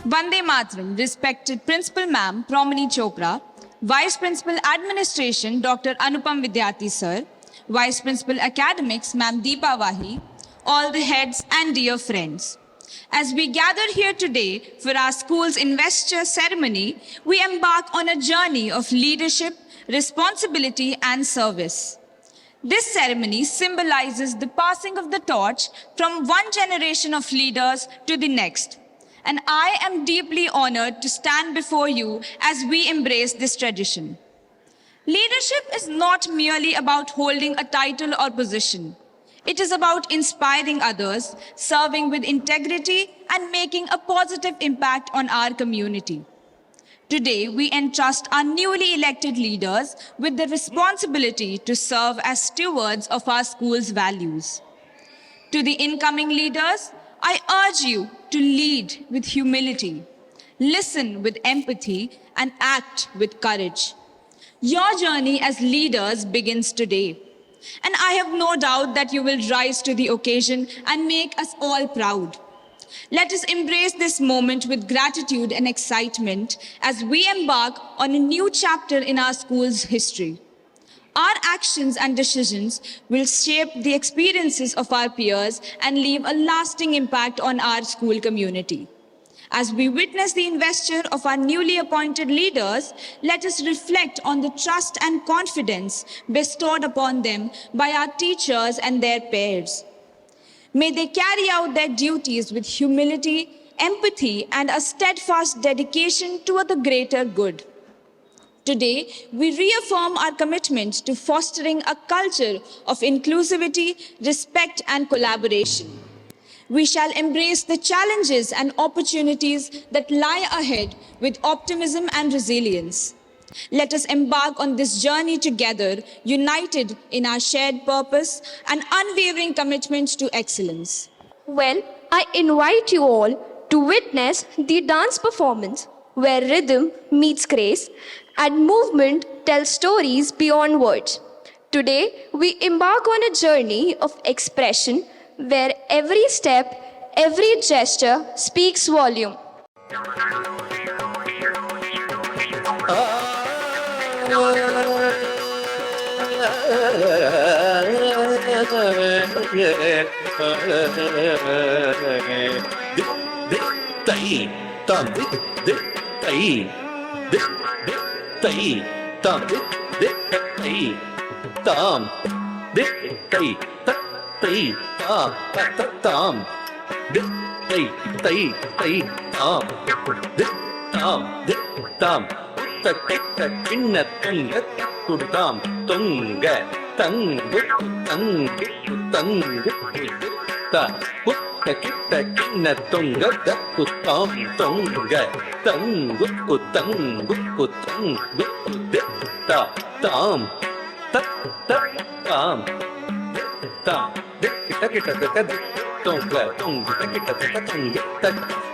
Vande Mataram, respected Principal Ma'am Promini Chopra, Vice Principal Administration Dr. Anupam Vidyarthi Sir, Vice Principal Academics Ma'am Deepa Wahi, all the heads and dear friends. As we gather here today for our school's investor ceremony, we embark on a journey of leadership, responsibility and service. This ceremony symbolizes the passing of the torch from one generation of leaders to the next. And I am deeply honored to stand before you as we embrace this tradition. Leadership is not merely about holding a title or position. It is about inspiring others, serving with integrity, and making a positive impact on our community. Today, we entrust our newly elected leaders with the responsibility to serve as stewards of our school's values. To the incoming leaders, I urge you to lead with humility, listen with empathy, and act with courage. Your journey as leaders begins today, and I have no doubt that you will rise to the occasion and make us all proud. Let us embrace this moment with gratitude and excitement as we embark on a new chapter in our school's history. Our actions and decisions will shape the experiences of our peers and leave a lasting impact on our school community. As we witness the investure of our newly appointed leaders, let us reflect on the trust and confidence bestowed upon them by our teachers and their peers. May they carry out their duties with humility, empathy, and a steadfast dedication toward the greater good. Today, we reaffirm our commitment to fostering a culture of inclusivity, respect, and collaboration. We shall embrace the challenges and opportunities that lie ahead with optimism and resilience. Let us embark on this journey together, united in our shared purpose and unwavering commitment to excellence. Well, I invite you all to witness the dance performance where rhythm meets grace and movement tells stories beyond words. Today, we embark on a journey of expression where every step, every gesture speaks volume.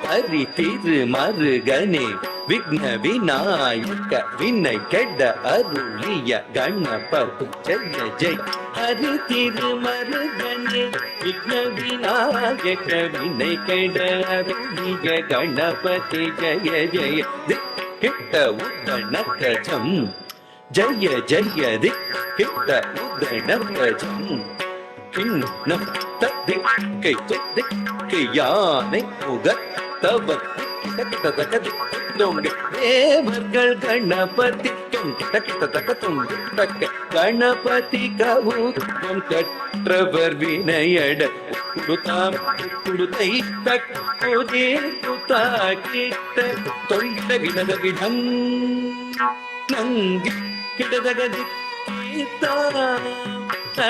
Hari Tiru Marugane Vigna Vinayaka Vinay Kedda Aruliya Ganapati Jaya Jaya Hari Tiru Marugane Vigna Vinayaka Vinay Kedda Aruliya Ganapati Jaya Jaya Dikkita Udanakajam Jaya Jaya Dikkita Udanakajam Kinnam Tadik Kaituk Kiyane Ugat Tabak Devargal Ganapati Ganapati Kavu Traver Vinayada Kurutam Kurutai Tak Kudi Kutakita Tolita Vinada Vidhan Nangi Kitadagadi Kita She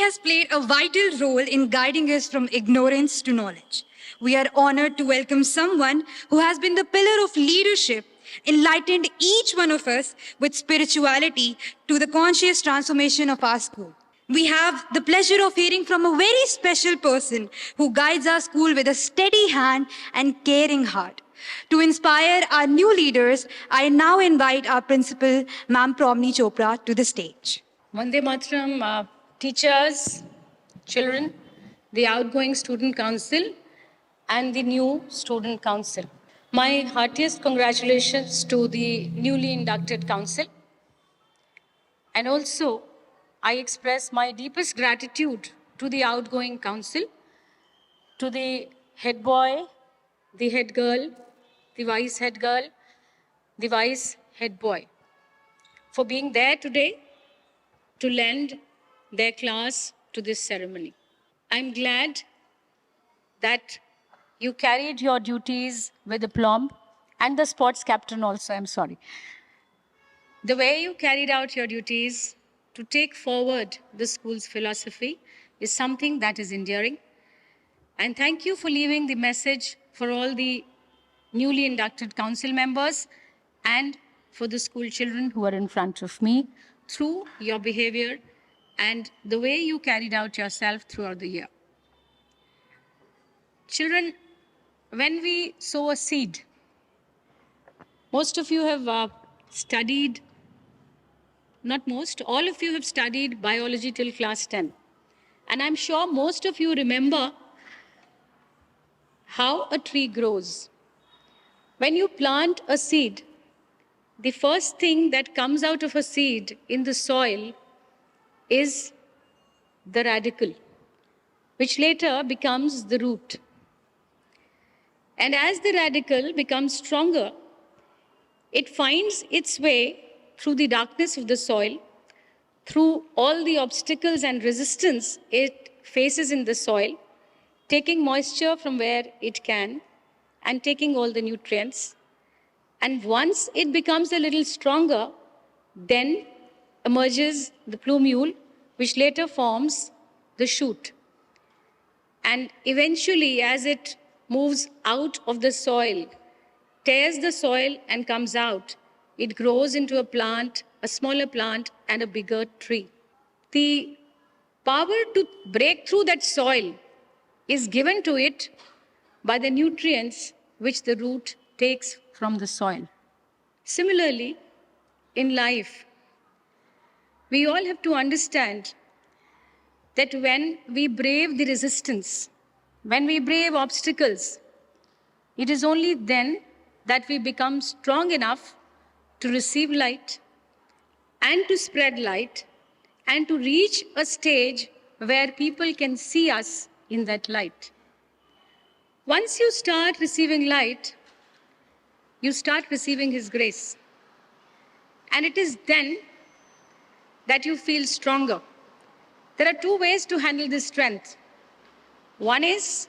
has played a vital role in guiding us from ignorance to knowledge. We are honored to welcome someone who has been the pillar of leadership, enlightened each one of us with spirituality to the conscious transformation of our school. We have the pleasure of hearing from a very special person who guides our school with a steady hand and caring heart. To inspire our new leaders, I now invite our principal, Ma'am Promni Chopra, to the stage. Vande Mataram, teachers, children, the outgoing student council, and the new student council. My heartiest congratulations to the newly inducted council. And also, I express my deepest gratitude to the outgoing council, to the head boy, the head girl, the vice head girl, the vice head boy, for being there today to lend their class to this ceremony. I'm glad that you carried your duties with aplomb, and the sports captain also, I'm sorry. The way you carried out your duties to take forward the school's philosophy is something that is endearing. And thank you for leaving the message for all the newly inducted council members and for the school children who are in front of me through your behavior and the way you carried out yourself throughout the year. Children, when we sow a seed, most of you have studied, not most, all of you have studied biology till class 10. And I'm sure most of you remember how a tree grows. When you plant a seed, the first thing that comes out of a seed in the soil is the radicle, which later becomes the root. And as the radicle becomes stronger, it finds its way through the darkness of the soil, through all the obstacles and resistance it faces in the soil, taking moisture from where it can and taking all the nutrients. And once it becomes a little stronger, then emerges the plumule, which later forms the shoot. And eventually, as it moves out of the soil, tears the soil and comes out, it grows into a plant, a smaller plant, and a bigger tree. The power to break through that soil is given to it by the nutrients which the root takes from the soil. Similarly, in life, we all have to understand that when we brave the resistance, when we brave obstacles, it is only then that we become strong enough to receive light and to spread light and to reach a stage where people can see us in that light. Once you start receiving light, you start receiving His grace. And it is then that you feel stronger. There are two ways to handle this strength. One is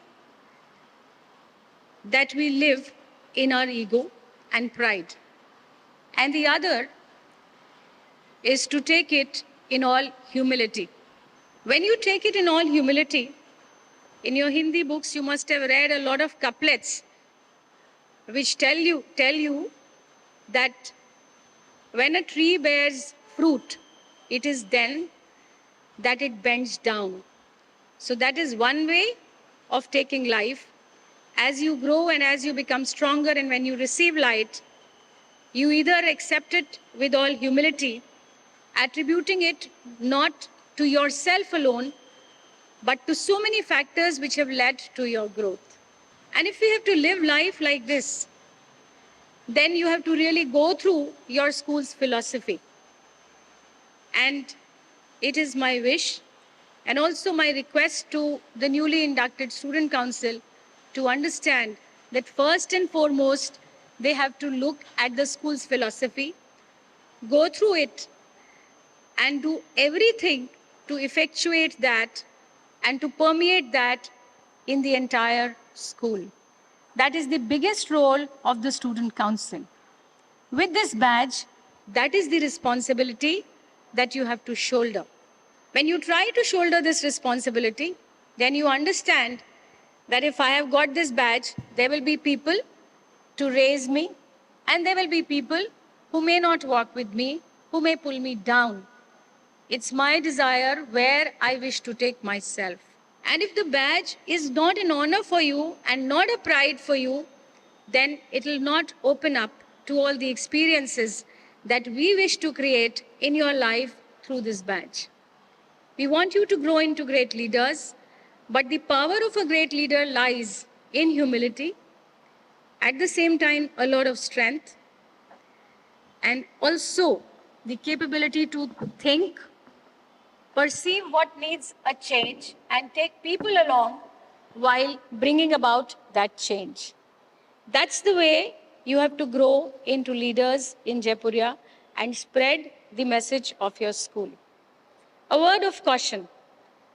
that we live in our ego and pride. And the other is to take it in all humility. When you take it in all humility, in your Hindi books, you must have read a lot of couplets which tell you that when a tree bears fruit, it is then that it bends down. So that is one way of taking life. As you grow and as you become stronger and when you receive light, you either accept it with all humility, attributing it not to yourself alone, but to so many factors which have led to your growth. And if we have to live life like this, then you have to really go through your school's philosophy. And it is my wish and also my request to the newly inducted Student Council to understand that first and foremost, they have to look at the school's philosophy, go through it, and do everything to effectuate that and to permeate that in the entire school. That is the biggest role of the Student Council. With this badge, that is the responsibility that you have to shoulder. When you try to shoulder this responsibility, then you understand that if I have got this badge, there will be people to raise me, and there will be people who may not walk with me, who may pull me down. It's my desire where I wish to take myself. And if the badge is not an honor for you and not a pride for you, then it will not open up to all the experiences that we wish to create in your life through this badge. We want you to grow into great leaders, but the power of a great leader lies in humility, at the same time, a lot of strength, and also the capability to think, perceive what needs a change, and take people along while bringing about that change. That's the way you have to grow into leaders in Jaipuria and spread the message of your school. A word of caution: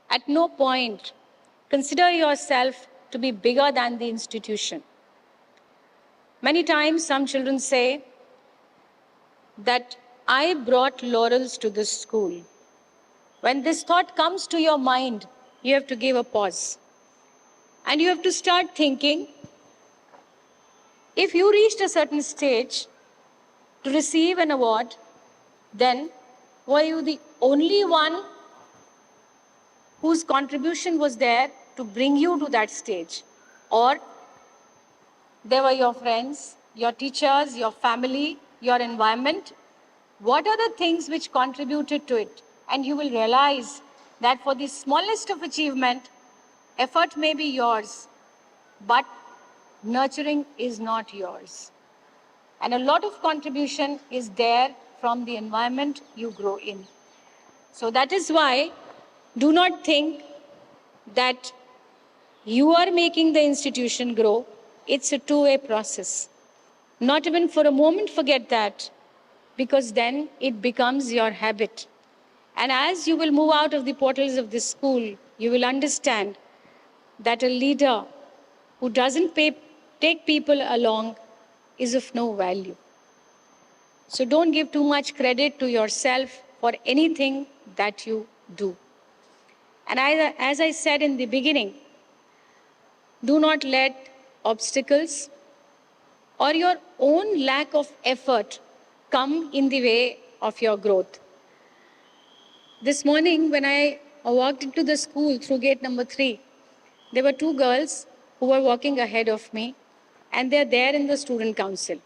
at no point consider yourself to be bigger than the institution. Many times, some children say that I brought laurels to this school. When this thought comes to your mind, you have to give a pause. And you have to start thinking, if you reached a certain stage to receive an award, then were you the only one whose contribution was there to bring you to that stage? Or there were your friends, your teachers, your family, your environment? What are the things which contributed to it? And you will realize that for the smallest of achievement, effort may be yours, but nurturing is not yours. And a lot of contribution is there from the environment you grow in. So that is why do not think that you are making the institution grow. It's a two-way process. Not even for a moment forget that, because then it becomes your habit. And as you will move out of the portals of this school, you will understand that a leader who doesn't take people along is of no value. So don't give too much credit to yourself for anything that you do. And as I said in the beginning, do not let obstacles or your own lack of effort come in the way of your growth. This morning, when I walked into the school through gate number 3, there were 2 girls who were walking ahead of me, and they're there in the student council.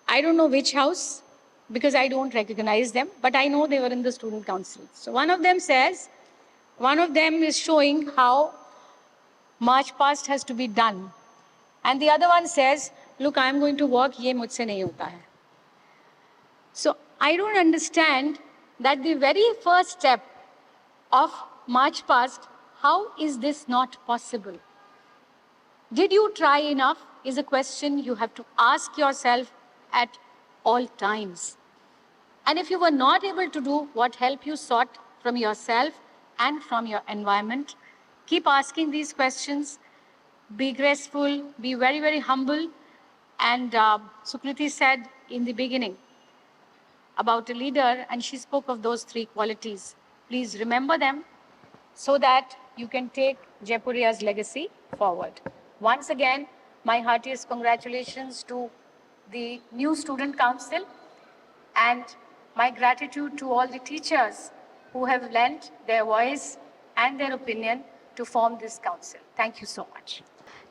I don't know which house, because I don't recognize them, but I know they were in the student council. So one of them is showing how march past has to be done. And the other one says, look, I'm going to walk, ye mujhse nahi hota hai. So I don't understand that the very first step of march past, how is this not possible? Did you try enough is a question you have to ask yourself at all times. And if you were not able to do what help you sought from yourself and from your environment, keep asking these questions, be graceful, be very, very humble. And Sukriti said in the beginning about a leader, and she spoke of those 3 qualities. Please remember them so that you can take Jaipuria's legacy forward. Once again, my heartiest congratulations to the new student council, and my gratitude to all the teachers who have lent their voice and their opinion to form this council. Thank you so much.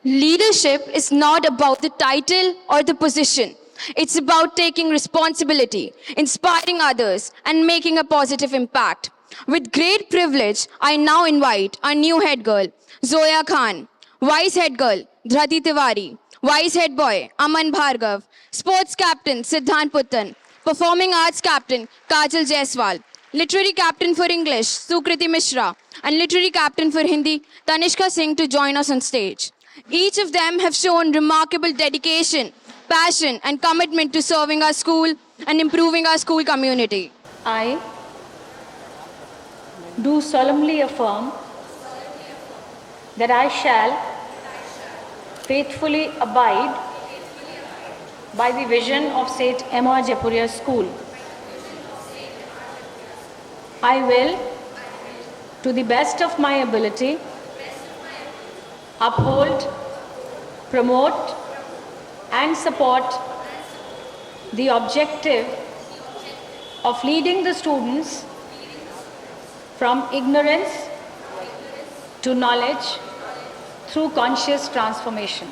Leadership is not about the title or the position. It's about taking responsibility, inspiring others, and making a positive impact. With great privilege, I now invite our new head girl, Zoya Khan, vice head girl, Dhrati Tiwari, vice head boy, Aman Bhargav, sports captain, Siddhant Puttan, performing arts captain, Kajal Jaiswal, literary captain for English, Sukriti Mishra, and literary captain for Hindi, Tanishka Singh, to join us on stage. Each of them have shown remarkable dedication, passion, and commitment to serving our school and improving our school community. I do solemnly affirm that I shall faithfully abide by the vision of St. Emma Jaipuria School. I will, to the best of my ability, uphold, promote, and support the objective of leading the students from ignorance to knowledge through conscious transformation.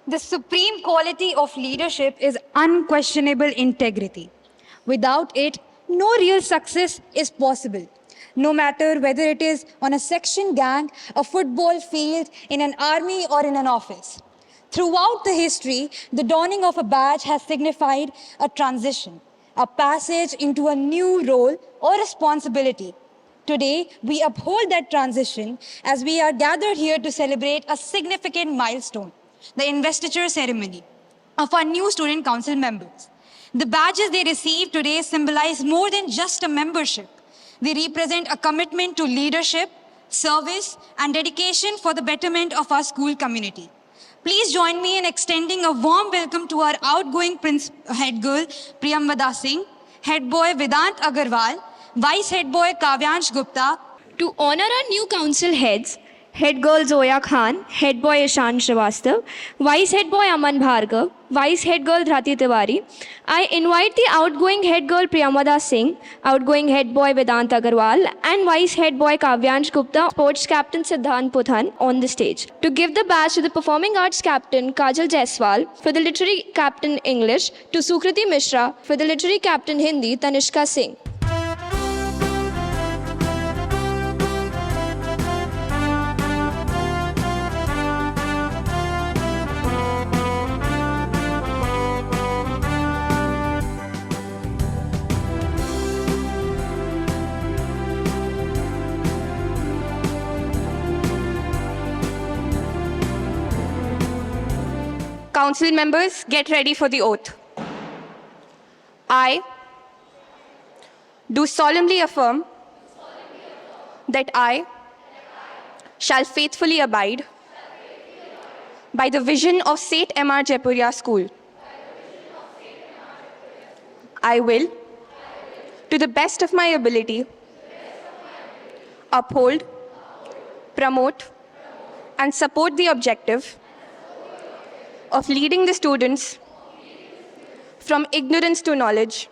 The supreme quality of leadership is unquestionable integrity. Without it, no real success is possible. No matter whether it is on a section gang, a football field, in an army, or in an office. Throughout the history, the donning of a badge has signified a transition, a passage into a new role or responsibility. Today, we uphold that transition as we are gathered here to celebrate a significant milestone, the investiture ceremony of our new student council members. The badges they receive today symbolize more than just a membership. They represent a commitment to leadership, service, and dedication for the betterment of our school community. Please join me in extending a warm welcome to our outgoing head girl, Priyamvada Singh, head boy Vedant Agarwal, vice head boy Kavyansh Gupta. To honor our new council heads, head girl Zoya Khan, head boy Ishan Srivastav, vice head boy Aman Bhargav, vice head girl Dhrati Tiwari, I invite the outgoing head girl Priyamvada Singh, outgoing head boy Vedant Agarwal, and vice head boy Kavyansh Gupta, sports captain Siddhant Puthan on the stage to give the badge to the performing arts captain Kajal Jaiswal, for the literary captain English to Sukriti Mishra, for the literary captain Hindi Tanishka Singh. Council members, get ready for the oath. I do solemnly affirm that I shall faithfully abide by the vision of St. M.R. Jaipuria School. I will, to the best of my ability, uphold, promote, and support the objective of leading the students from ignorance to knowledge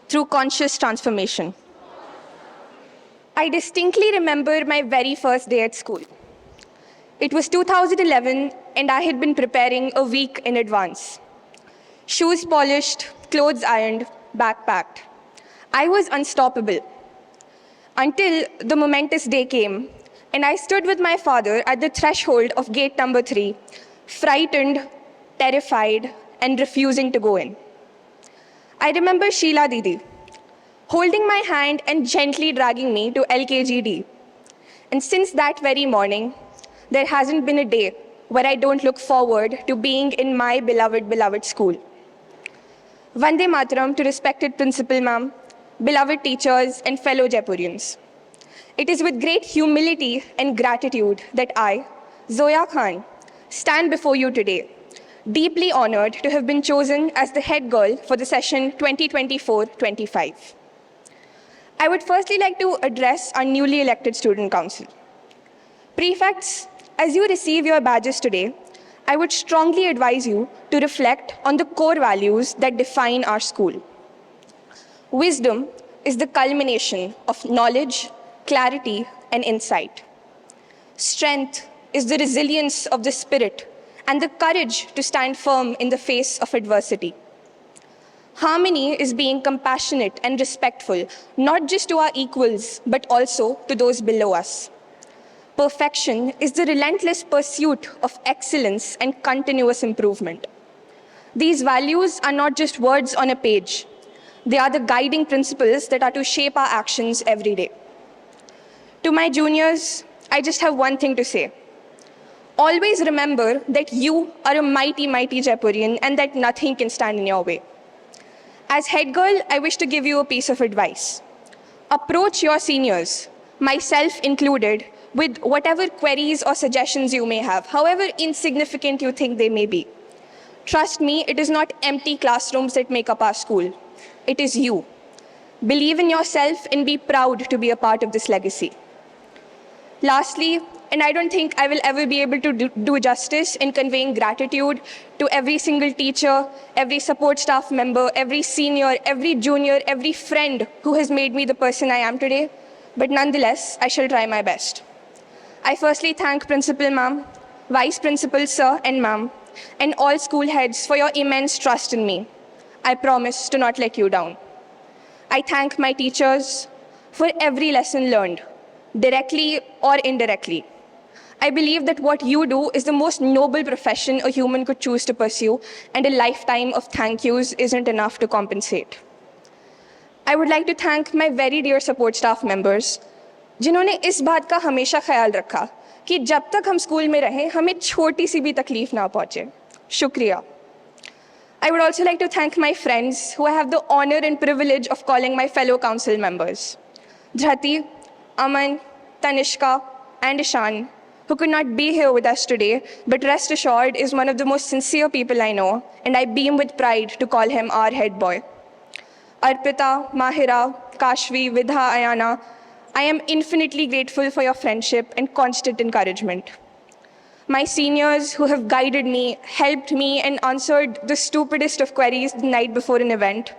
through conscious transformation. I distinctly remember my very first day at school. It was 2011 and I had been preparing a week in advance. Shoes polished, clothes ironed, bag packed. I was unstoppable until the momentous day came and I stood with my father at the threshold of gate number 3, frightened, terrified, and refusing to go in. I remember Sheila Didi holding my hand and gently dragging me to LKGD. And since that very morning, there hasn't been a day where I don't look forward to being in my beloved, beloved school. Vande Mataram to respected principal ma'am, beloved teachers, and fellow Jaipurians. It is with great humility and gratitude that I, Zoya Khan, stand before you today, deeply honored to have been chosen as the head girl for the session 2024-25. I would firstly like to address our newly elected student council. Prefects, as you receive your badges today, I would strongly advise you to reflect on the core values that define our school. Wisdom is the culmination of knowledge, clarity, and insight. Strength is the resilience of the spirit and the courage to stand firm in the face of adversity. Harmony is being compassionate and respectful, not just to our equals, but also to those below us. Perfection is the relentless pursuit of excellence and continuous improvement. These values are not just words on a page. They are the guiding principles that are to shape our actions every day. To my juniors, I just have one thing to say. Always remember that you are a mighty, mighty Jaipurian and that nothing can stand in your way. As head girl, I wish to give you a piece of advice. Approach your seniors, myself included, with whatever queries or suggestions you may have, however insignificant you think they may be. Trust me, it is not empty classrooms that make up our school. It is you. Believe in yourself and be proud to be a part of this legacy. Lastly, And I don't think I will ever be able to do justice in conveying gratitude to every single teacher, every support staff member, every senior, every junior, every friend who has made me the person I am today. But nonetheless, I shall try my best. I firstly thank Principal Ma'am, Vice Principal Sir and Ma'am, and all school heads for your immense trust in me. I promise to not let you down. I thank my teachers for every lesson learned, directly or indirectly. I believe that what you do is the most noble profession a human could choose to pursue, and a lifetime of thank yous isn't enough to compensate. I would like to thank my very dear support staff members, जिन्होंने इस बात का हमेशा ख्याल रखा कि जब तक हम स्कूल में रहें हमें छोटी सी भी तकलीफ ना पहुंचे. शुक्रिया. I would also like to thank my friends who I have the honor and privilege of calling my fellow council members. Dhrati, Aman, Tanishka, and Ishan, who could not be here with us today, but rest assured is one of the most sincere people I know, and I beam with pride to call him our head boy. Arpita, Mahira, Kashvi, Vidha, Ayana, I am infinitely grateful for your friendship and constant encouragement. My seniors who have guided me, helped me, and answered the stupidest of queries the night before an event.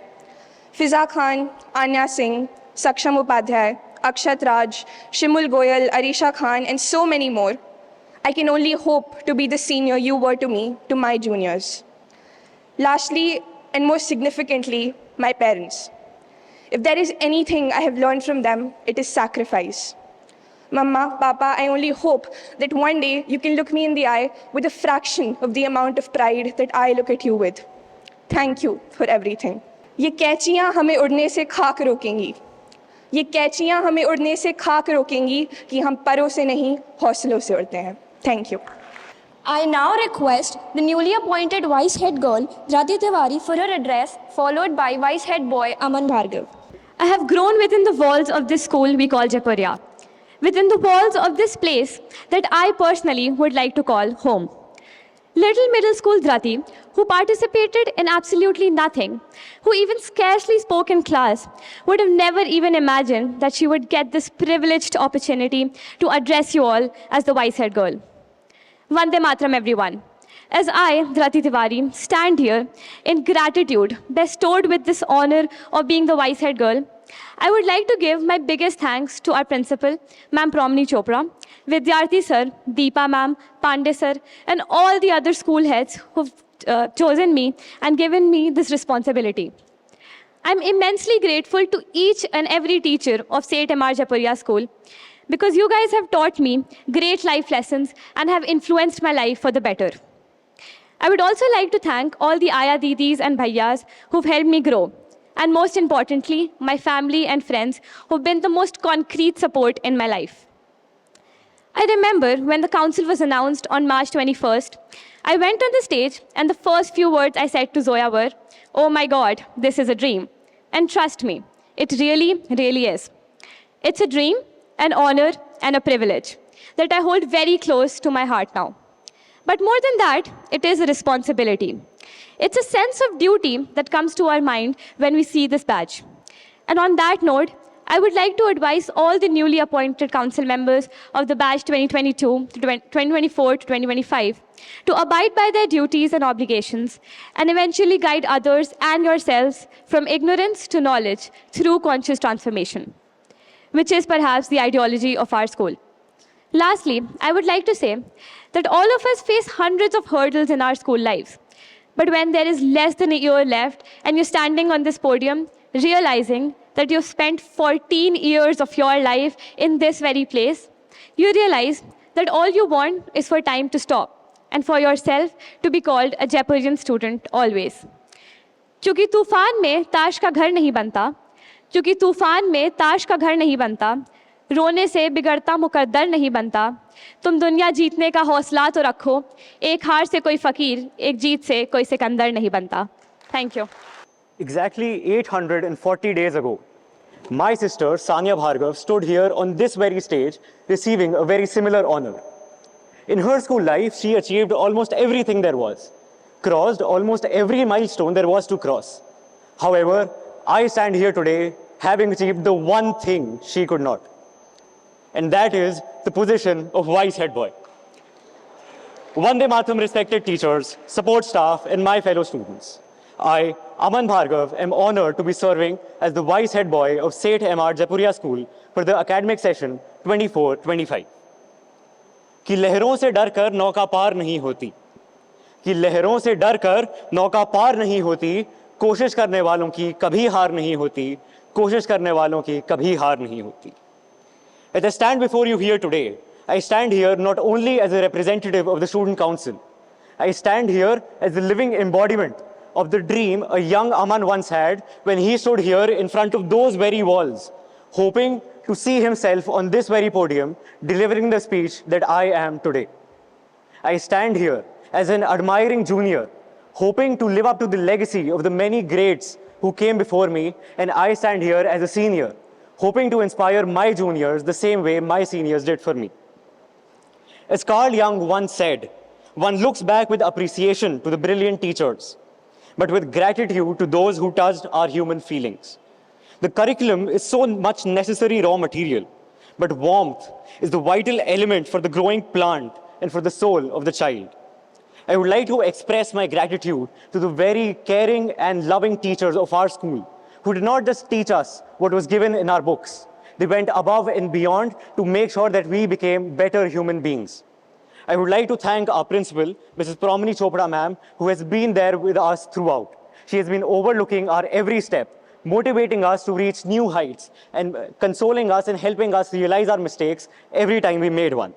Fiza Khan, Anya Singh, Saksham Upadhyay, Akshat Raj, Shimul Goyal, Arisha Khan, and so many more. I can only hope to be the senior you were to me, to my juniors. Lastly, and most significantly, my parents. If there is anything I have learned from them, it is sacrifice. Mama, Papa, I only hope that one day you can look me in the eye with a fraction of the amount of pride that I look at you with. Thank you for everything. ये कैचियाँ हमें उड़ने से खाक रोकेंगी. ये कैचियाँ हमें उड़ने से खाक रोकेंगी कि हम परों से नहीं हौसलों से उड़ते हैं. Thank you. I now request the newly appointed Vice Head Girl, Dhrati Tiwari, for her address, followed by Vice Head Boy, Aman Bhargav. I have grown within the walls of this school we call Jaipuria, within the walls of this place that I personally would like to call home. Little middle school Dhrati, who participated in absolutely nothing, who even scarcely spoke in class, would have never even imagined that she would get this privileged opportunity to address you all as the Vice Head Girl. Vande Matram, everyone. As I, Dhrati Tiwari, stand here in gratitude bestowed with this honor of being the Vice Head Girl, I would like to give my biggest thanks to our principal, Ma'am Promini Chopra, Vidyarthi Sir, Deepa Ma'am, Pandey Sir, and all the other school heads who've chosen me and given me this responsibility. I'm immensely grateful to each and every teacher of St. M.R. Jaipuria School, because you guys have taught me great life lessons and have influenced my life for the better. I would also like to thank all the Aya Didis and Bhaiyas who've helped me grow, and most importantly, my family and friends who've been the most concrete support in my life. I remember when the council was announced on March 21st, I went on the stage and the first few words I said to Zoya were, "Oh my God, this is a dream." And trust me, it really, really is. It's a dream, an honor, and a privilege that I hold very close to my heart now. But more than that, it is a responsibility. It's a sense of duty that comes to our mind when we see this badge. And on that note, I would like to advise all the newly appointed council members of the batch 2022 to 2024 to 2025 to abide by their duties and obligations and eventually guide others and yourselves from ignorance to knowledge through conscious transformation, which is perhaps the ideology of our school. Lastly, I would like to say that all of us face hundreds of hurdles in our school lives. But when there is less than a year left and you're standing on this podium, realizing that you've spent 14 years of your life in this very place, you realize that all you want is for time to stop and for yourself to be called a Jaipurian student always. क्योंकि तूफान में ताश का घर नहीं बनता, क्योंकि तूफान में ताश का घर नहीं बनता, रोने से बिगड़ता मुकद्दर नहीं बनता, तुम दुनिया जीतने का हौसला तो रखो, एक हार से कोई फकीर, एक जीत से कोई सिकंदर नहीं बनता. Thank you. Exactly 840 days ago, my sister Sanya Bhargav stood here on this very stage receiving a very similar honor. In her school life, she achieved almost everything there was, crossed almost every milestone there was to cross. However, I stand here today having achieved the one thing she could not. And that is the position of vice head boy. Vande Mataram, respected teachers, support staff, and my fellow students. I, Aman Bhargav, am honored to be serving as the vice head boy of Seth M.R. Jaipuria School for the academic session 24-25. कि लहरों से डरकर नौका पार नहीं होती, कि लहरों से डरकर नौका पार नहीं होती, कोशिश करने वालों की कभी हार नहीं होती, कोशिश करने वालों की कभी हार नहीं होती. As I stand before you here today, I stand here not only as a representative of the Student Council, I stand here as the living embodiment of the dream a young Aman once had when he stood here in front of those very walls, hoping to see himself on this very podium, delivering the speech that I am today. I stand here as an admiring junior, hoping to live up to the legacy of the many greats who came before me, and I stand here as a senior, hoping to inspire my juniors the same way my seniors did for me. As Carl Jung once said, one looks back with appreciation to the brilliant teachers, but with gratitude to those who touched our human feelings. The curriculum is so much necessary raw material, but warmth is the vital element for the growing plant and for the soul of the child. I would like to express my gratitude to the very caring and loving teachers of our school, who did not just teach us what was given in our books. They went above and beyond to make sure that we became better human beings. I would like to thank our principal, Mrs. Promini Chopra ma'am, who has been there with us throughout. She has been overlooking our every step, motivating us to reach new heights, and consoling us and helping us realize our mistakes every time we made one.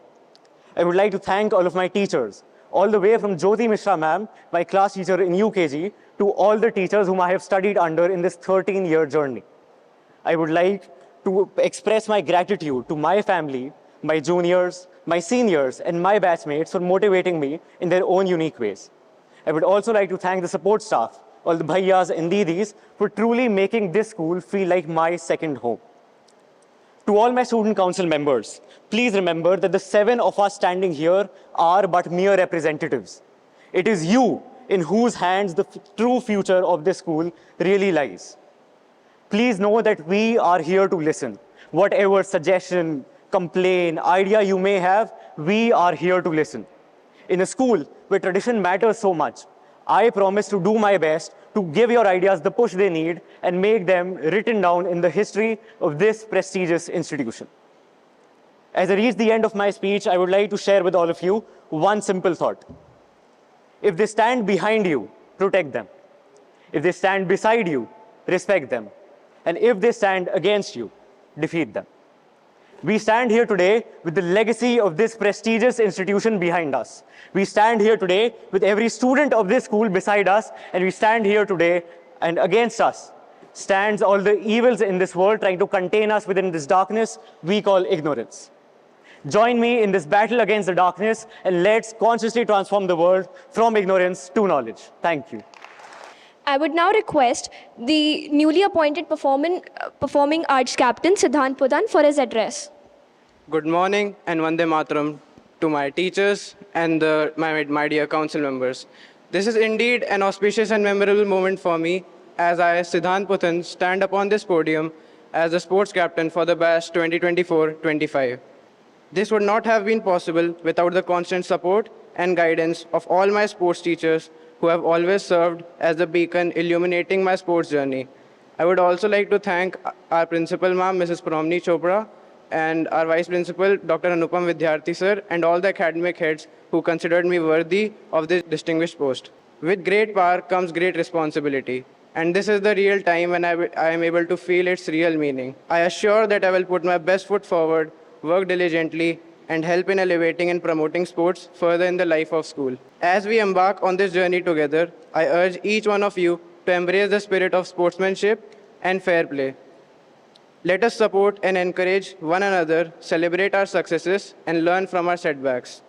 I would like to thank all of my teachers, all the way from Jyoti Mishra ma'am, my class teacher in UKG, to all the teachers whom I have studied under in this 13-year journey. I would like to express my gratitude to my family, my juniors, my seniors, and my batchmates for motivating me in their own unique ways. I would also like to thank the support staff, all the bhaiyas and didis, for truly making this school feel like my second home. To all my student council members, please remember that the 7 of us standing here are but mere representatives. It is you in whose hands the true future of this school really lies. Please know that we are here to listen. Whatever suggestion, complaint, idea you may have, we are here to listen. In a school where tradition matters so much, I promise to do my best to give your ideas the push they need and make them written down in the history of this prestigious institution. As I reach the end of my speech, I would like to share with all of you one simple thought. If they stand behind you, protect them. If they stand beside you, respect them. And if they stand against you, defeat them. We stand here today with the legacy of this prestigious institution behind us. We stand here today with every student of this school beside us, and we stand here today, and against us stands all the evils in this world trying to contain us within this darkness we call ignorance. Join me in this battle against the darkness, and let's consciously transform the world from ignorance to knowledge. Thank you. I would now request the newly appointed performing arts captain Siddhant Pradhan for his address. Good morning and Vande Mataram to my teachers and my dear council members. This is indeed an auspicious and memorable moment for me as I, Siddhant Pradhan, stand upon this podium as the sports captain for the batch 2024-25. This would not have been possible without the constant support and guidance of all my sports teachers who have always served as the beacon illuminating my sports journey. I would also like to thank our principal ma'am, Mrs. Promini Chopra, and our vice principal, Dr. Anupam Vidyarthi sir, and all the academic heads who considered me worthy of this distinguished post. With great power comes great responsibility, and this is the real time when I am able to feel its real meaning. I assure that I will put my best foot forward, work diligently, and help in elevating and promoting sports further in the life of school. As we embark on this journey together, I urge each one of you to embrace the spirit of sportsmanship and fair play. Let us support and encourage one another, celebrate our successes, and learn from our setbacks.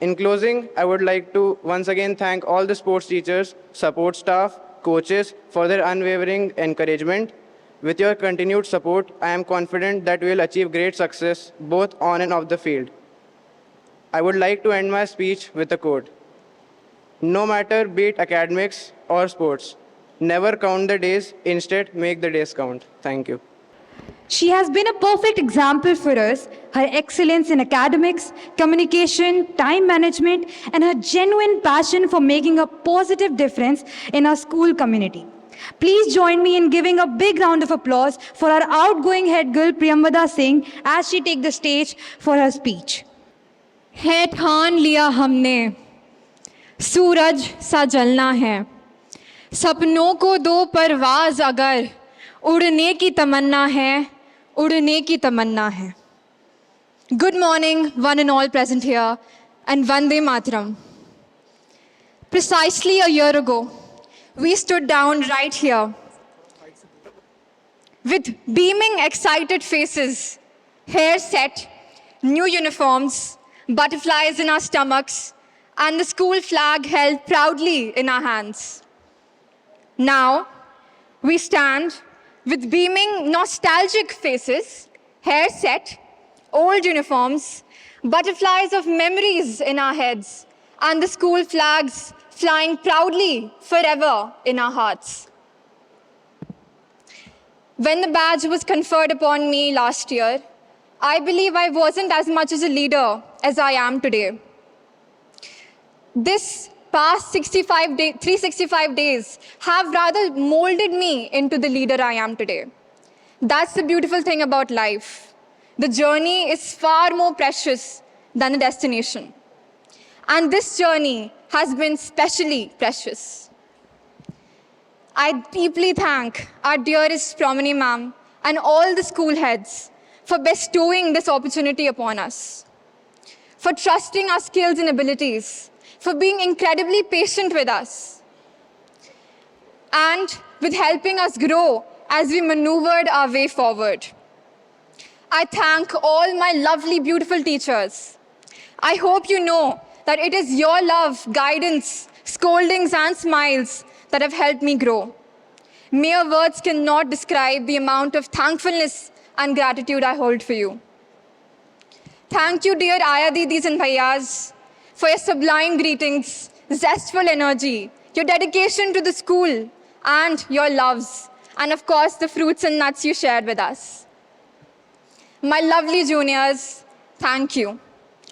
In closing, I would like to once again thank all the sports teachers, support staff, coaches for their unwavering encouragement. With your continued support, I am confident that we will achieve great success both on and off the field. I would like to end my speech with a quote. No matter be it academics or sports, never count the days, instead make the days count. Thank you. She has been a perfect example for us. Her excellence in academics, communication, time management, and her genuine passion for making a positive difference in our school community. Please join me in giving a big round of applause for our outgoing head girl Priyambada Singh as she takes the stage for her speech. है ठान लिया हमने, सूरज सा जलना है, सपनों को दो परवाज अगर, उड़ने की तमन्ना है, उड़ने की तमन्ना है. Good morning, one and all present here, and Vande Mataram. Precisely a year ago, we stood down right here with beaming, excited faces, hair set, new uniforms, butterflies in our stomachs, and the school flag held proudly in our hands. Now, we stand with beaming, nostalgic faces, hair set, old uniforms, butterflies of memories in our heads, and the school flags flying proudly forever in our hearts. When the badge was conferred upon me last year, I believe I wasn't as much as a leader as I am today. This past 365 days have rather molded me into the leader I am today. That's the beautiful thing about life. The journey is far more precious than the destination. And this journey has been specially precious. I deeply thank our dearest Promini ma'am and all the school heads for bestowing this opportunity upon us, for trusting our skills and abilities, for being incredibly patient with us, and with helping us grow as we maneuvered our way forward. I thank all my lovely, beautiful teachers. I hope you know that it is your love, guidance, scoldings, and smiles that have helped me grow. Mere words cannot describe the amount of thankfulness and gratitude I hold for you. Thank you, dear Aya Didis and Bhaiyas, for your sublime greetings, zestful energy, your dedication to the school, and your loves, and of course, the fruits and nuts you shared with us. My lovely juniors, thank you.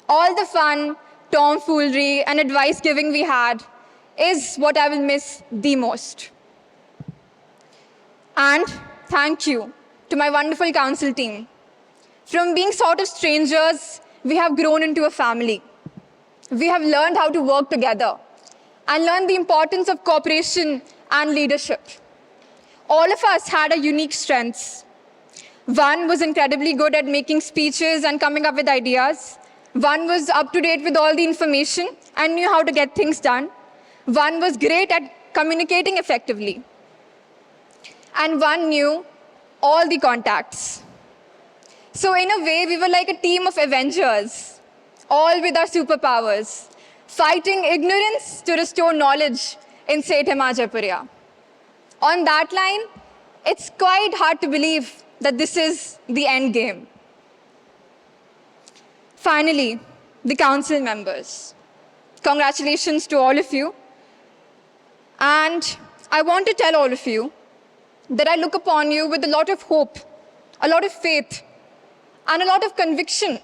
All the fun, tomfoolery, and advice giving we had is what I will miss the most. And thank you to my wonderful council team. From being sort of strangers, we have grown into a family. We have learned how to work together and learned the importance of cooperation and leadership. All of us had our unique strengths. One was incredibly good at making speeches and coming up with ideas. One was up to date with all the information and knew how to get things done. One was great at communicating effectively. And one knew all the contacts. So in a way, we were like a team of Avengers, all with our superpowers, fighting ignorance to restore knowledge in Sethema Jaipuria. On that line, it's quite hard to believe that this is the end game. Finally, the council members. Congratulations to all of you. And I want to tell all of you that I look upon you with a lot of hope, a lot of faith, and a lot of conviction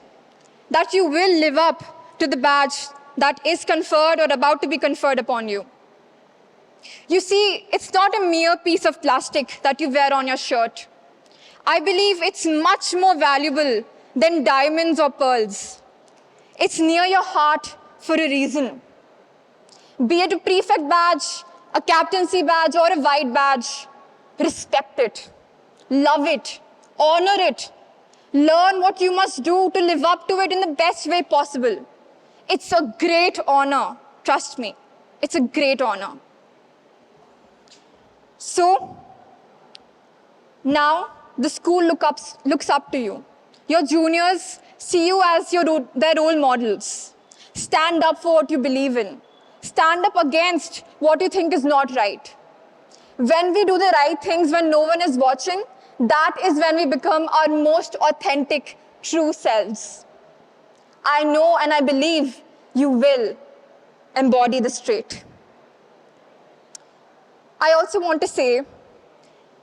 that you will live up to the badge that is conferred or about to be conferred upon you. You see, it's not a mere piece of plastic that you wear on your shirt. I believe it's much more valuable than diamonds or pearls. It's near your heart for a reason. Be it a prefect badge, a captaincy badge, or a white badge, respect it, love it, honor it, learn what you must do to live up to it in the best way possible. It's a great honor, trust me, it's a great honor. So, now the school looks up to you. Your juniors see you as their role models. Stand up for what you believe in. Stand up against what you think is not right. When we do the right things when no one is watching, that is when we become our most authentic, true selves. I know and I believe you will embody this trait. I also want to say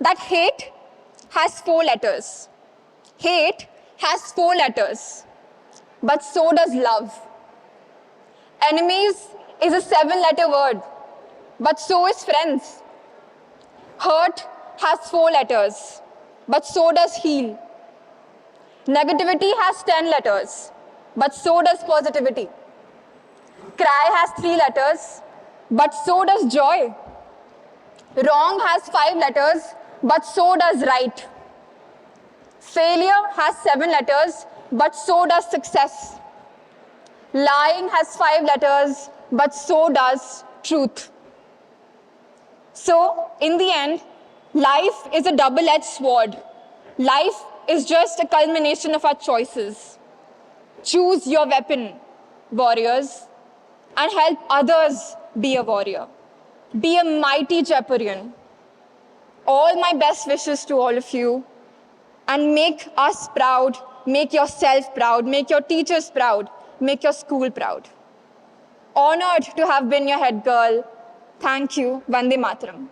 that hate has 4 letters. Hate has 4 letters, but so does love. Enemies is a 7-letter word, but so is friends. Hurt has 4 letters, but so does heal. Negativity has 10 letters, but so does positivity. Cry has 3 letters, but so does joy. Wrong has 5 letters, but so does right. Failure has 7 letters, but so does success. Lying has 5 letters, but so does truth. So, in the end, life is a double-edged sword. Life is just a culmination of our choices. Choose your weapon, warriors, and help others be a warrior. Be a mighty Jaipurian. All my best wishes to all of you, and make us proud, make yourself proud, make your teachers proud, make your school proud. Honored to have been your head girl. Thank you. Vande Mataram.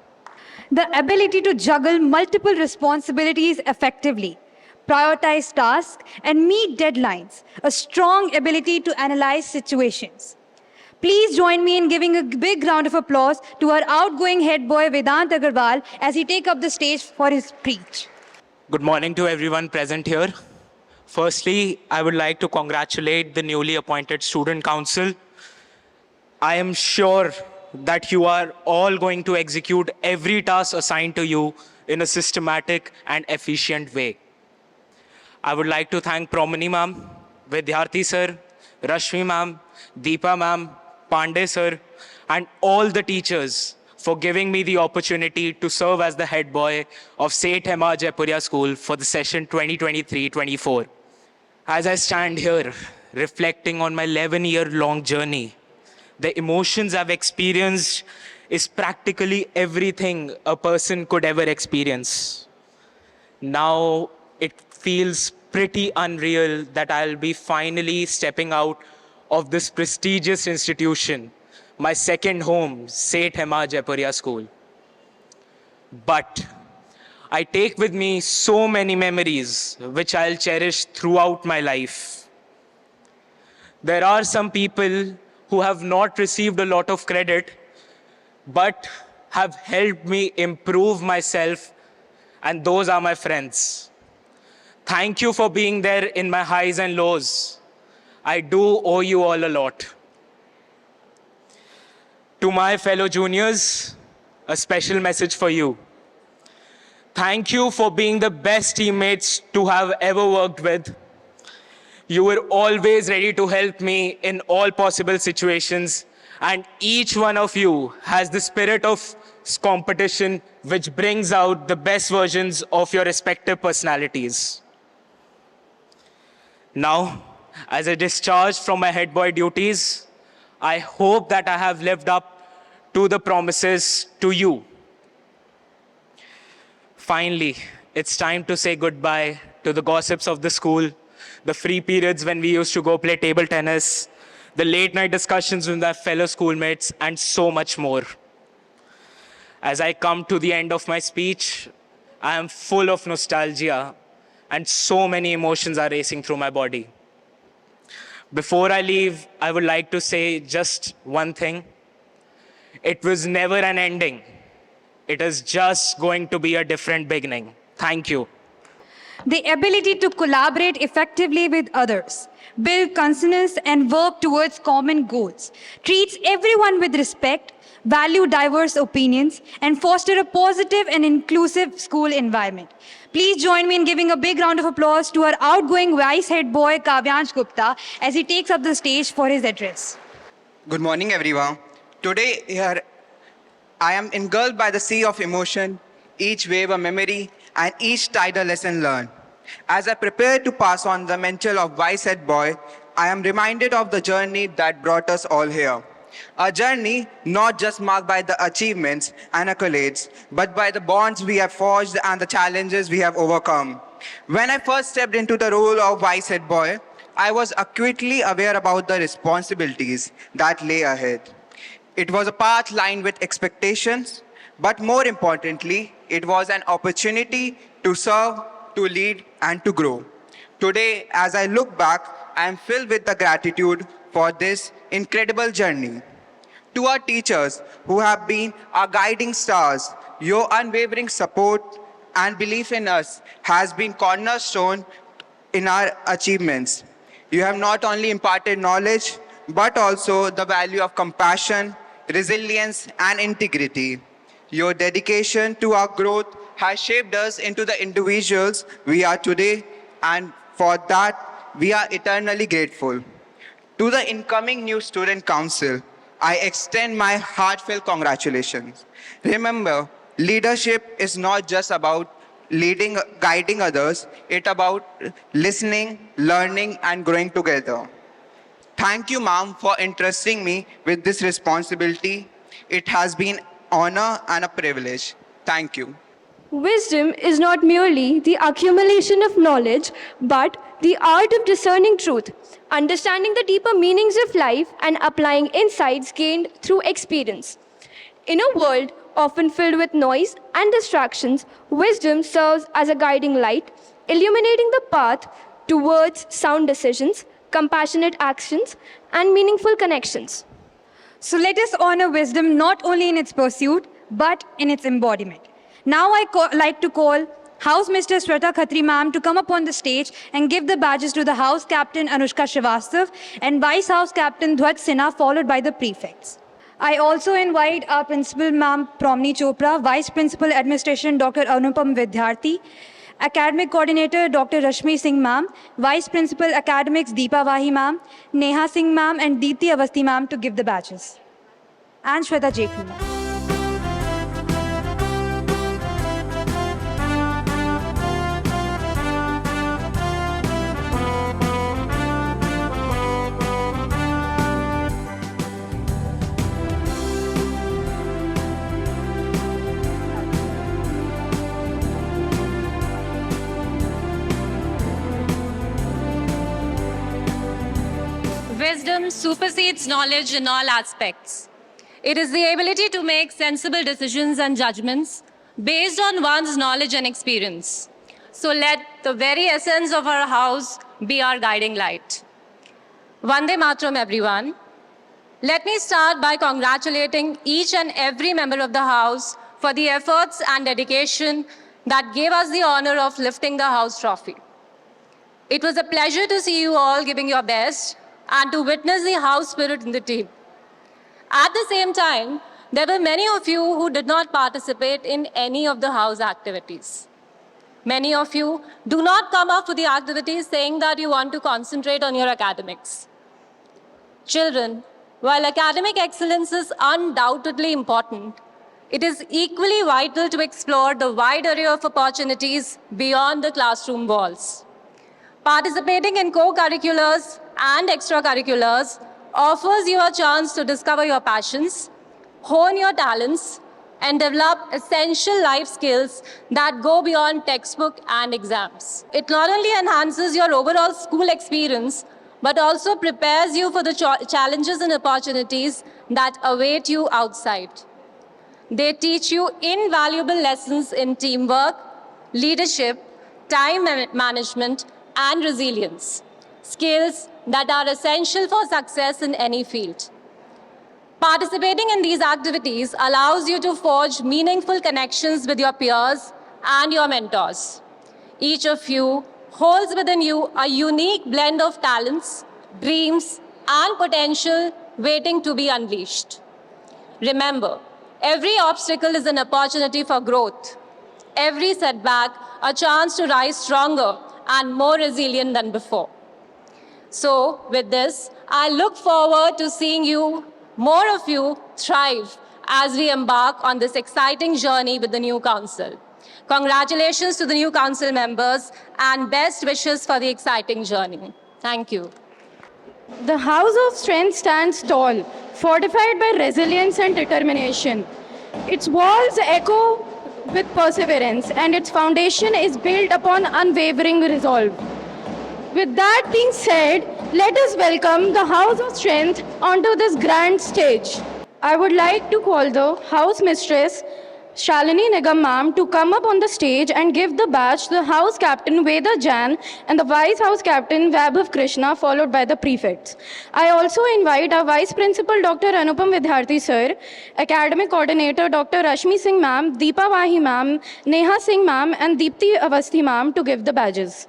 The ability to juggle multiple responsibilities effectively, prioritize tasks, and meet deadlines. A strong ability to analyze situations. Please join me in giving a big round of applause to our outgoing head boy Vedant Agarwal as he takes up the stage for his speech. Good morning to everyone present here. Firstly, I would like to congratulate the newly appointed Student Council. I am sure that you are all going to execute every task assigned to you in a systematic and efficient way. I would like to thank Promini ma'am, Vidyarthi sir, Rashmi ma'am, Deepa ma'am, Pandey sir, and all the teachers for giving me the opportunity to serve as the head boy of Seth Hema Jaipuria School for the session 2023-24. As I stand here reflecting on my 11-year-long journey, the emotions I've experienced is practically everything a person could ever experience. Now it feels pretty unreal that I'll be finally stepping out of this prestigious institution, my second home, Seth Hema Jaipuria School. But I take with me so many memories which I'll cherish throughout my life. There are some people who have not received a lot of credit, but have helped me improve myself, and those are my friends. Thank you for being there in my highs and lows. I do owe you all a lot. To my fellow juniors, a special message for you. Thank you for being the best teammates to have ever worked with. You were always ready to help me in all possible situations, and each one of you has the spirit of competition which brings out the best versions of your respective personalities. Now, as a discharge from my head boy duties, I hope that I have lived up to the promises to you. Finally, it's time to say goodbye to the gossips of the school, the free periods when we used to go play table tennis, the late night discussions with our fellow schoolmates, and so much more. As I come to the end of my speech, I am full of nostalgia and so many emotions are racing through my body. Before I leave, I would like to say just one thing. It was never an ending. It is just going to be a different beginning. Thank you. The ability to collaborate effectively with others, build consensus and work towards common goals, treats everyone with respect, value diverse opinions, and foster a positive and inclusive school environment. Please join me in giving a big round of applause to our outgoing vice head boy Kavyansh Gupta as he takes up the stage for his address. Good morning, everyone. Today, here, I am engulfed by the sea of emotion, each wave a memory, and each tide a lesson learned. As I prepare to pass on the mantle of vice head boy, I am reminded of the journey that brought us all here. A journey not just marked by the achievements and accolades, but by the bonds we have forged and the challenges we have overcome. When I first stepped into the role of vice head boy, I was acutely aware about the responsibilities that lay ahead. It was a path lined with expectations, but more importantly, it was an opportunity to serve, to lead, and to grow. Today, as I look back, I am filled with the gratitude for this incredible journey. To our teachers who have been our guiding stars, your unwavering support and belief in us has been cornerstone in our achievements. You have not only imparted knowledge, but also the value of compassion, resilience, and integrity. Your dedication to our growth has shaped us into the individuals we are today, and for that, we are eternally grateful. To the incoming new Student Council, I extend my heartfelt congratulations. Remember, leadership is not just about leading, guiding others, it's about listening, learning, and growing together. Thank you, ma'am, for entrusting me with this responsibility. It has been an honor and a privilege. Thank you. Wisdom is not merely the accumulation of knowledge, but the art of discerning truth, understanding the deeper meanings of life, and applying insights gained through experience. In a world often filled with noise and distractions, wisdom serves as a guiding light, illuminating the path towards sound decisions, compassionate actions, and meaningful connections. So let us honor wisdom not only in its pursuit, but in its embodiment. Now I like to call House Mistress Shweta Khatri ma'am to come up on the stage and give the badges to the House Captain Anushka Srivastav and Vice House Captain Dhwaj Sinha, followed by the prefects. I also invite our Principal Ma'am Promini Chopra, Vice Principal Administration Dr. Anupam Vidyarthi, Academic Coordinator Dr. Rashmi Singh ma'am, Vice Principal Academics Deepa Wahi ma'am, Neha Singh ma'am and Deepti Avasthi ma'am to give the badges. And Shweta Jekhi ma'am. Wisdom supersedes knowledge in all aspects. It is the ability to make sensible decisions and judgments based on one's knowledge and experience. So let the very essence of our house be our guiding light. Vande Mataram, everyone. Let me start by congratulating each and every member of the house for the efforts and dedication that gave us the honor of lifting the house trophy. It was a pleasure to see you all giving your best and to witness the house spirit in the team. At the same time, there were many of you who did not participate in any of the house activities. Many of you do not come up to the activities saying that you want to concentrate on your academics. Children, while academic excellence is undoubtedly important, it is equally vital to explore the wide array of opportunities beyond the classroom walls. Participating in co-curriculars and extracurriculars offers you a chance to discover your passions, hone your talents, and develop essential life skills that go beyond textbook and exams. It not only enhances your overall school experience, but also prepares you for the challenges and opportunities that await you outside. They teach you invaluable lessons in teamwork, leadership, time management, and resilience, skills that are essential for success in any field. Participating in these activities allows you to forge meaningful connections with your peers and your mentors. Each of you holds within you a unique blend of talents, dreams, and potential waiting to be unleashed. Remember, every obstacle is an opportunity for growth. Every setback, a chance to rise stronger and more resilient than before. So, with this, I look forward to seeing you, more of you, thrive as we embark on this exciting journey with the new council. Congratulations to the new council members and best wishes for the exciting journey. Thank you. The House of Strength stands tall, fortified by resilience and determination. Its walls echo with perseverance, and its foundation is built upon unwavering resolve. With that being said, let us welcome the House of Strength onto this grand stage. I would like to call the House Mistress Shalini Nigam ma'am to come up on the stage and give the badge to the house captain Veda Jan and the vice house captain Vaibhav Krishna, followed by the prefects. I also invite our vice principal Dr. Anupam Vidyarthi sir, academic coordinator Dr. Rashmi Singh ma'am, Deepa Wahi ma'am, Neha Singh ma'am and Deepti Avasthi ma'am to give the badges.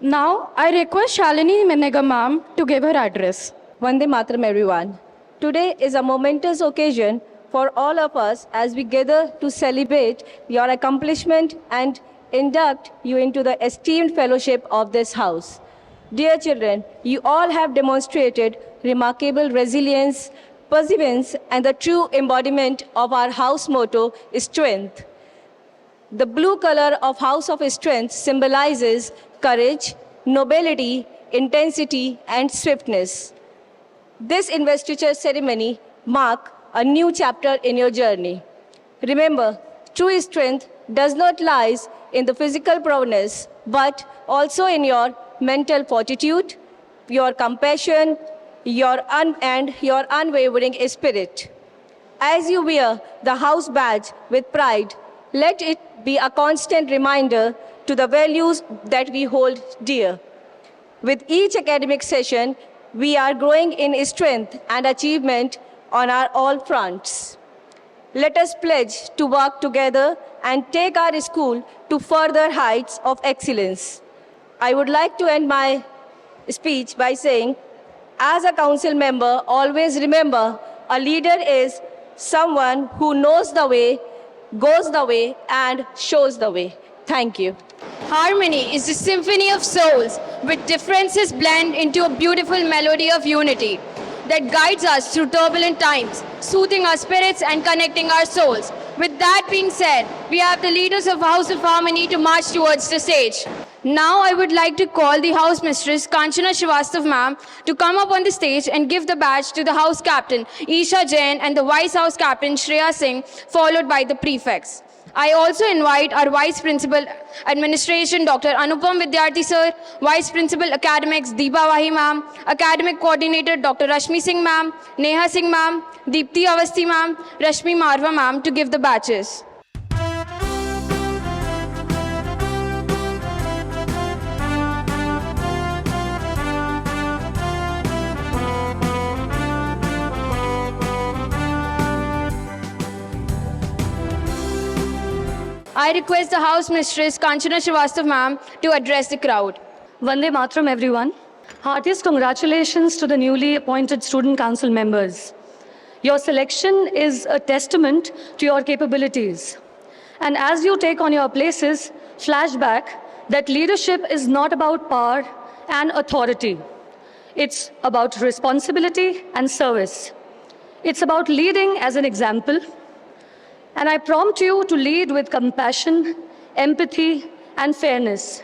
Now, I request Shalini Nigam ma'am to give her address. Vande Mataram, everyone. Today is a momentous occasion for all of us as we gather to celebrate your accomplishment and induct you into the esteemed fellowship of this house. Dear children, you all have demonstrated remarkable resilience, perseverance, and the true embodiment of our house motto, strength. The blue color of House of Strength symbolizes courage, nobility, intensity, and swiftness. This investiture ceremony marks a new chapter in your journey. Remember, true strength does not lie in the physical prowess, but also in your mental fortitude, your compassion, and your unwavering spirit. As you wear the house badge with pride, let it be a constant reminder to the values that we hold dear. With each academic session, we are growing in strength and achievement on all fronts. Let us pledge to work together and take our school to further heights of excellence. I would like to end my speech by saying, as a council member, always remember a leader is someone who knows the way, goes the way, and shows the way. Thank you. Harmony is the symphony of souls, with differences blend into a beautiful melody of unity that guides us through turbulent times, soothing our spirits and connecting our souls. With that being said, we have the leaders of House of Harmony to march towards the stage. Now I would like to call the house mistress Kanchana Srivastav ma'am to come up on the stage and give the badge to the house captain Isha Jain and the vice house captain Shreya Singh, followed by the prefects. I also invite our Vice Principal Administration Dr. Anupam Vidyarthi sir, Vice Principal Academics Deepa Wahi ma'am, Academic Coordinator Dr. Rashmi Singh ma'am, Neha Singh ma'am, Deepti Avasthi ma'am, Rashmi Marva ma'am to give the badges. I request the House Mistress Kanchana Srivastav ma'am to address the crowd. Vande Mataram, everyone. Heartiest congratulations to the newly appointed Student Council members. Your selection is a testament to your capabilities. And as you take on your places, flashback that leadership is not about power and authority. It's about responsibility and service. It's about leading as an example. And I prompt you to lead with compassion, empathy, and fairness.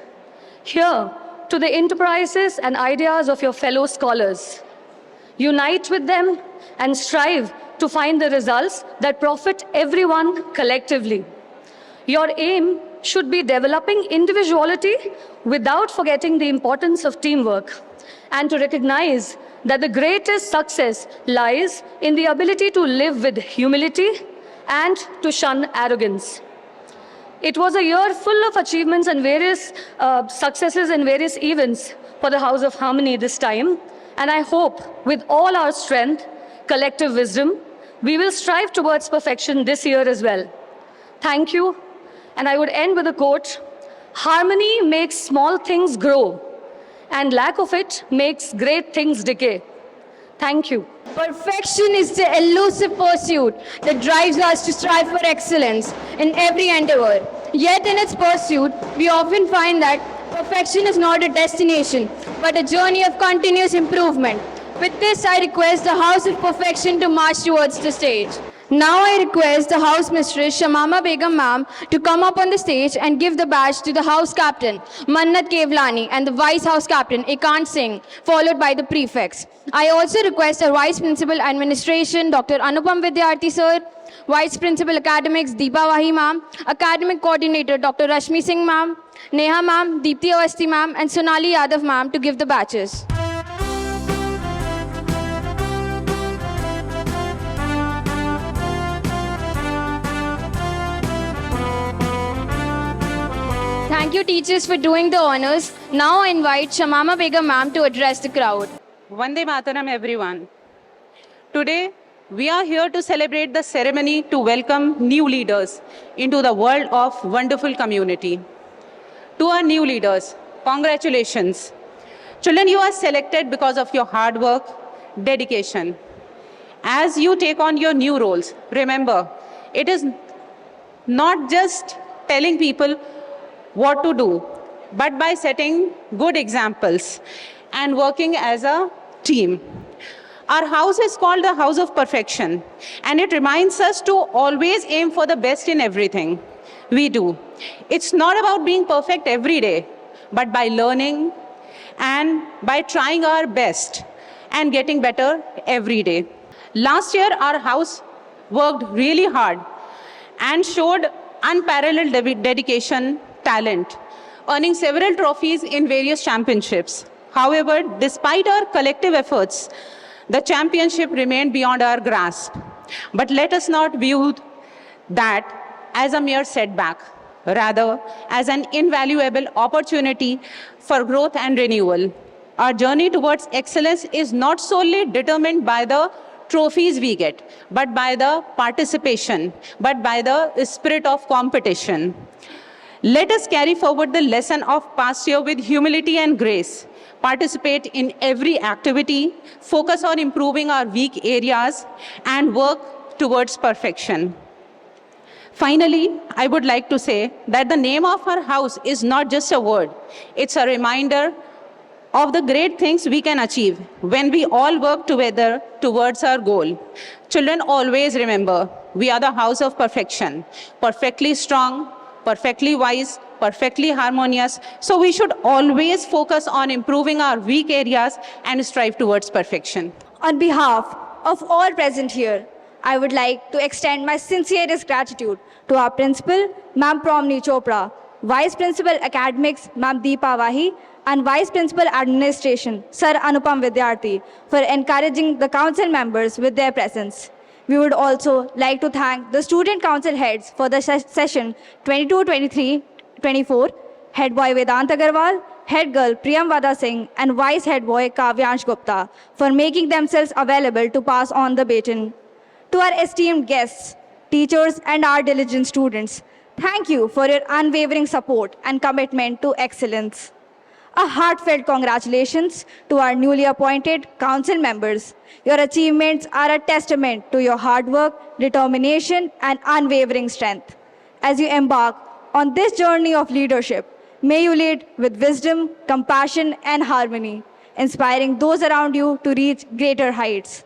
Here, to the enterprises and ideas of your fellow scholars. Unite with them and strive to find the results that profit everyone collectively. Your aim should be developing individuality without forgetting the importance of teamwork, and to recognize that the greatest success lies in the ability to live with humility and to shun arrogance. It was a year full of achievements and various successes in various events for the House of Harmony this time. And I hope with all our strength, collective wisdom, we will strive towards perfection this year as well. Thank you. And I would end with a quote, "Harmony makes small things grow, and lack of it makes great things decay." Thank you. Perfection is the elusive pursuit that drives us to strive for excellence in every endeavor. Yet in its pursuit, we often find that perfection is not a destination, but a journey of continuous improvement. With this, I request the House of Perfection to march towards the stage. Now I request the House Mistress Shamama Begum ma'am to come up on the stage and give the badge to the House Captain Mannat Kevlani and the Vice House Captain Ekant Singh, followed by the prefects. I also request our Vice Principal Administration Dr. Anupam Vidyarthi sir, Vice Principal Academics Deepa Wahi ma'am, Academic Coordinator Dr. Rashmi Singh ma'am, Neha ma'am, Deepti Awasthi ma'am, and Sonali Yadav ma'am to give the batches. Thank you teachers for doing the honors. Now I invite Shamama Begum ma'am to address the crowd. Vande Mataram, everyone. Today, we are here to celebrate the ceremony to welcome new leaders into the world of wonderful community. To our new leaders, congratulations. Children, you are selected because of your hard work, dedication. As you take on your new roles, remember, it is not just telling people what to do, but by setting good examples and working as a team. Our house is called the House of Perfection, and it reminds us to always aim for the best in everything we do. It's not about being perfect every day, but by learning and by trying our best and getting better every day. Last year, our house worked really hard and showed unparalleled dedication, talent, earning several trophies in various championships. However, despite our collective efforts, the championship remained beyond our grasp. But let us not view that as a mere setback, rather as an invaluable opportunity for growth and renewal. Our journey towards excellence is not solely determined by the trophies we get, but by the participation, but by the spirit of competition. Let us carry forward the lesson of past year with humility and grace. Participate in every activity, focus on improving our weak areas, and work towards perfection. Finally, I would like to say that the name of our house is not just a word. It's a reminder of the great things we can achieve when we all work together towards our goal. Children, always remember, we are the house of perfection, perfectly strong, perfectly wise, perfectly harmonious. So we should always focus on improving our weak areas and strive towards perfection. On behalf of all present here, I would like to extend my sincerest gratitude to our principal, Ma'am Promni Chopra, Vice Principal Academics, Ma'am Deepa Wahi, and Vice Principal Administration, Sir Anupam Vidyarthi, for encouraging the council members with their presence. We would also like to thank the student council heads for the session 22-23-24, Head Boy Vedant Agarwal, Head Girl Priyam Vada Singh, and Vice Head Boy Kavyansh Gupta for making themselves available to pass on the baton. To our esteemed guests, teachers, and our diligent students, thank you for your unwavering support and commitment to excellence. A heartfelt congratulations to our newly appointed council members. Your achievements are a testament to your hard work, determination, and unwavering strength. As you embark on this journey of leadership, may you lead with wisdom, compassion, and harmony, inspiring those around you to reach greater heights.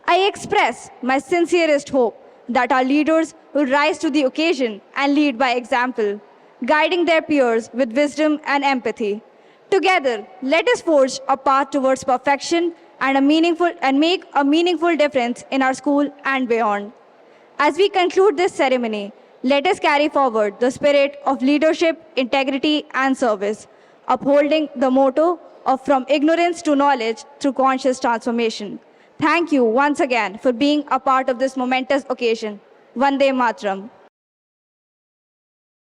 I express my sincerest hope that our leaders will rise to the occasion and lead by example, guiding their peers with wisdom and empathy. Together, let us forge a path towards perfection and make a meaningful difference in our school and beyond. As we conclude this ceremony, let us carry forward the spirit of leadership, integrity, and service, upholding the motto of from ignorance to knowledge through conscious transformation. Thank you once again for being a part of this momentous occasion. Vande Mataram.